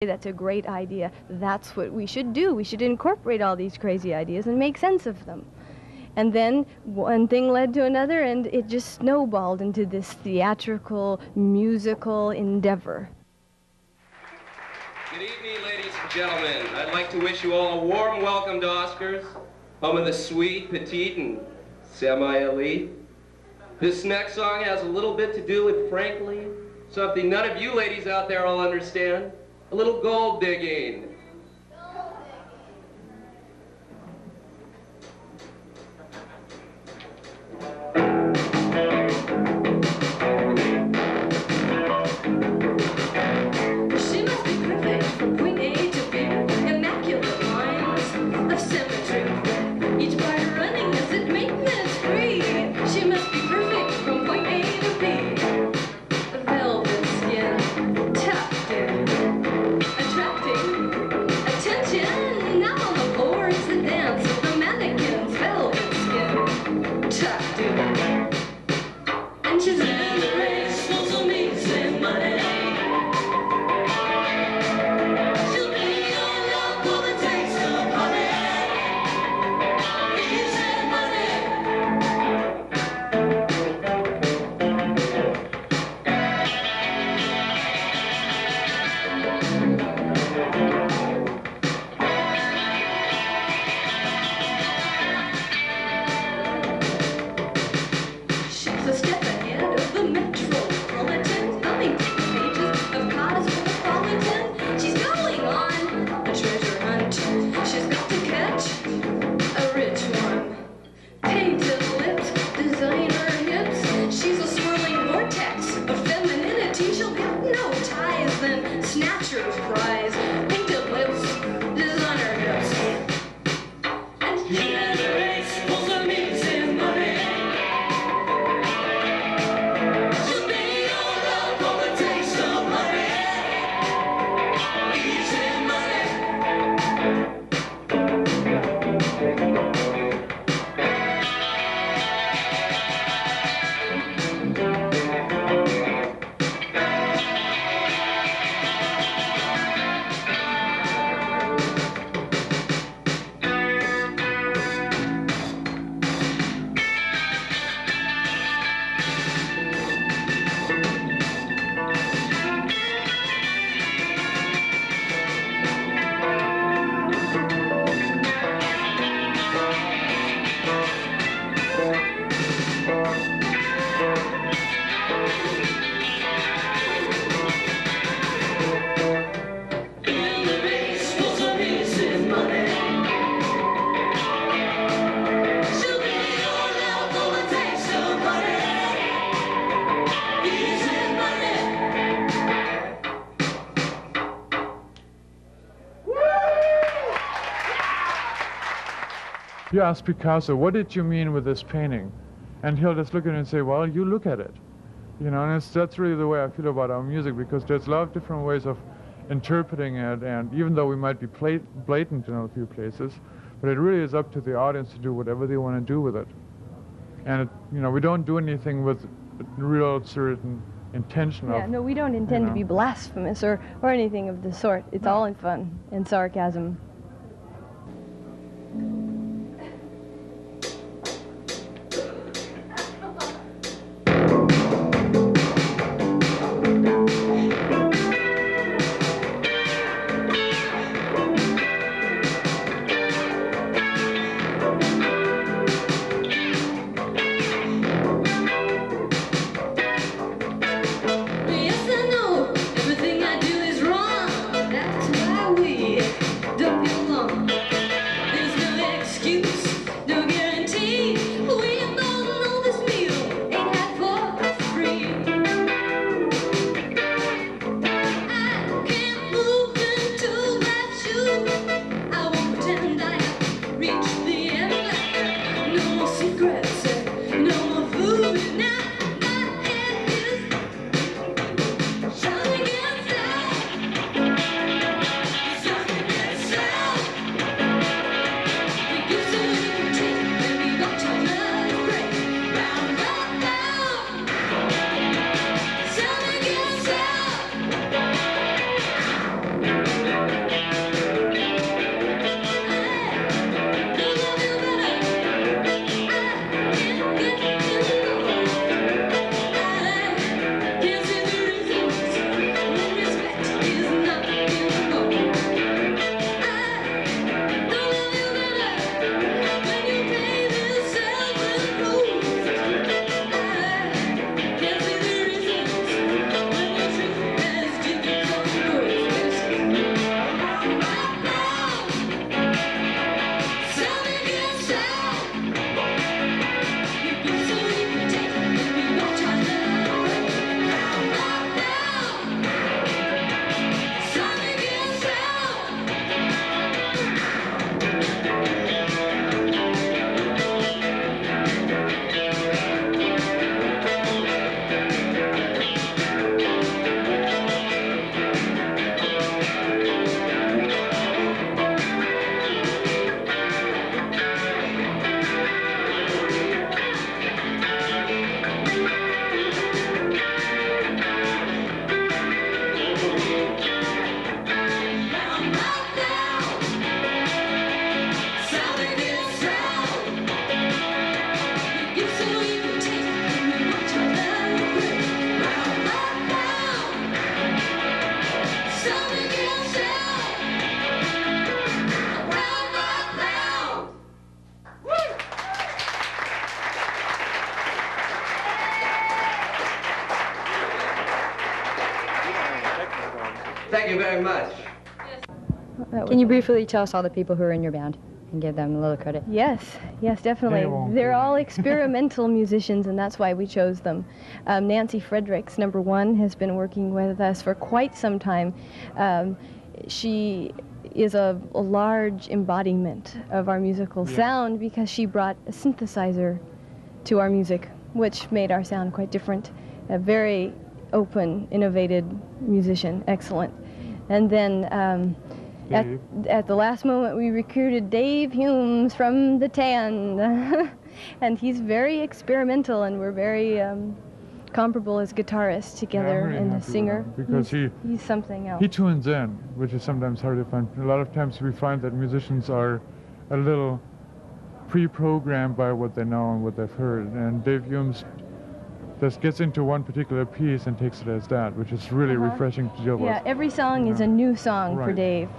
That's a great idea. That's what we should do. We should incorporate all these crazy ideas and make sense of them. And then one thing led to another, and it just snowballed into this theatrical, musical endeavor. Good evening, ladies and gentlemen. I'd like to wish you all a warm welcome to Oscars, home of the sweet, petite, and semi-elite. This next song has a little bit to do with, frankly, something none of you ladies out there will understand. A little gold digging. You ask Picasso, what did you mean with this painting? And he'll just look at it and say, well, you look at it. You know, and that's really the way I feel about our music, because there's a lot of different ways of interpreting it, and even though we might be blatant in a few places, but it really is up to the audience to do whatever they want to do with it. And, it, you know, we don't do anything with real certain intention of... Yeah, no, we don't intend to be blasphemous or anything of the sort. It's all in fun and sarcasm. Yes, I know everything I do is wrong. That's why we don't That Can you was- briefly tell us all the people who are in your band and give them a little credit? Yes, yes, definitely. They won't They're do all it. experimental musicians, and that's why we chose them. Nancy Fredricks, number one, has been working with us for quite some time. She is a large embodiment of our musical Yeah. sound because she brought a synthesizer to our music, which made our sound quite different. A very open, innovative musician, excellent. And then Dave. at the last moment, we recruited Dave Humes from the Tan, and he's very experimental, and we're very comparable as guitarists together really and a happy with singer. him because he's something else. he tunes in, which is sometimes hard to find. A lot of times we find that musicians are a little pre-programmed by what they know and what they've heard, and Dave Humes just gets into one particular piece and takes it as that, which is really refreshing to deal Yeah, with. every song is a new song for Right. Dave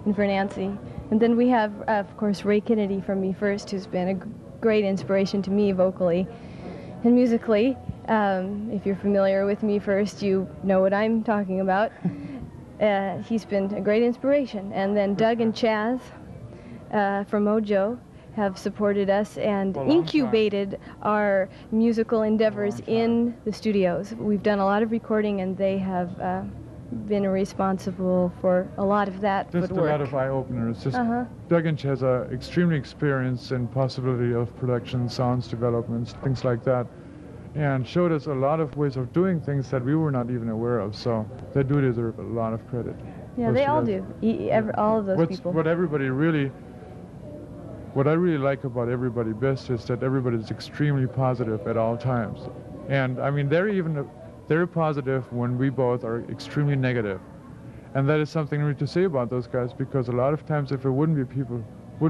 and for Nancy. And then we have, of course, Ray Kennedy from Me First, who's been a great inspiration to me vocally and musically. If you're familiar with Me First, you know what I'm talking about. He's been a great inspiration. And then Doug and Chaz from Mojo have supported us and For a long incubated our musical endeavors time. in the studios. We've done a lot of recording, and they have been responsible for a lot of that Just footwork. a lot of eye-openers. Just Uh-huh. Doug and Chaz are extremely experienced in possibility of production, sounds developments, things like that, and showed us a lot of ways of doing things that we were not even aware of. So they do deserve a lot of credit. Yeah, Those they two all guys. do. All of those people. What I really like about everybody best is that everybody is extremely positive at all times. And I mean, they're positive when we both are extremely negative. And that is something we need to say about those guys, because a lot of times if it wouldn't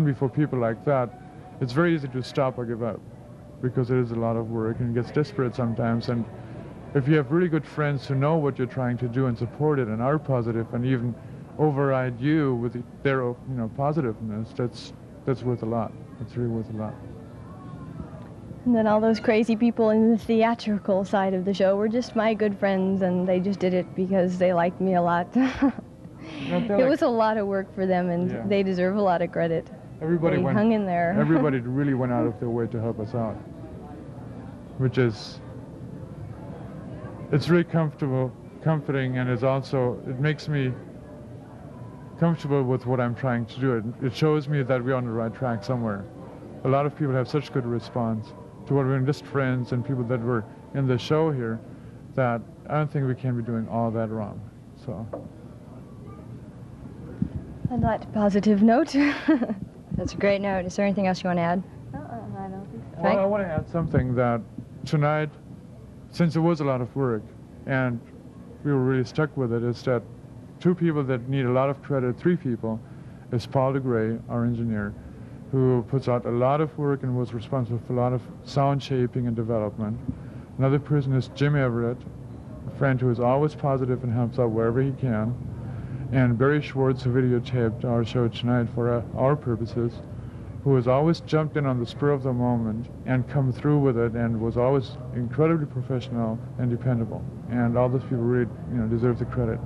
be for people like that, it's very easy to stop or give up, because it is a lot of work and it gets desperate sometimes. And if you have really good friends who know what you're trying to do and support it and are positive and even override you with their positiveness, that's worth a lot. It's really worth a lot. And then all those crazy people in the theatrical side of the show were just my good friends, and they just did it because they liked me a lot. It was a lot of work for them, and Yeah. they deserve a lot of credit. Everybody They went, hung in there. Everybody really went out of their way to help us out, which is, it's really comforting, and it makes me comfortable with what I'm trying to do. It shows me that we're on the right track somewhere. A lot of people have such good response to what we're doing, just friends and people that were in the show here, that I don't think we can be doing all that wrong. So. On that positive note. That's a great note. Is there anything else you want to add? I don't think so. Well, I want to add something that tonight, since it was a lot of work and we were really stuck with it, is that two people that need a lot of credit, three people, is Paul Dugre, our engineer, who puts out a lot of work and was responsible for a lot of sound shaping and development. Another person is Jim Averitt, a friend who is always positive and helps out wherever he can. And Barry Schwartz, who videotaped our show tonight for our purposes, who has always jumped in on the spur of the moment and come through with it, and was always incredibly professional and dependable. And all those people really, deserve the credit.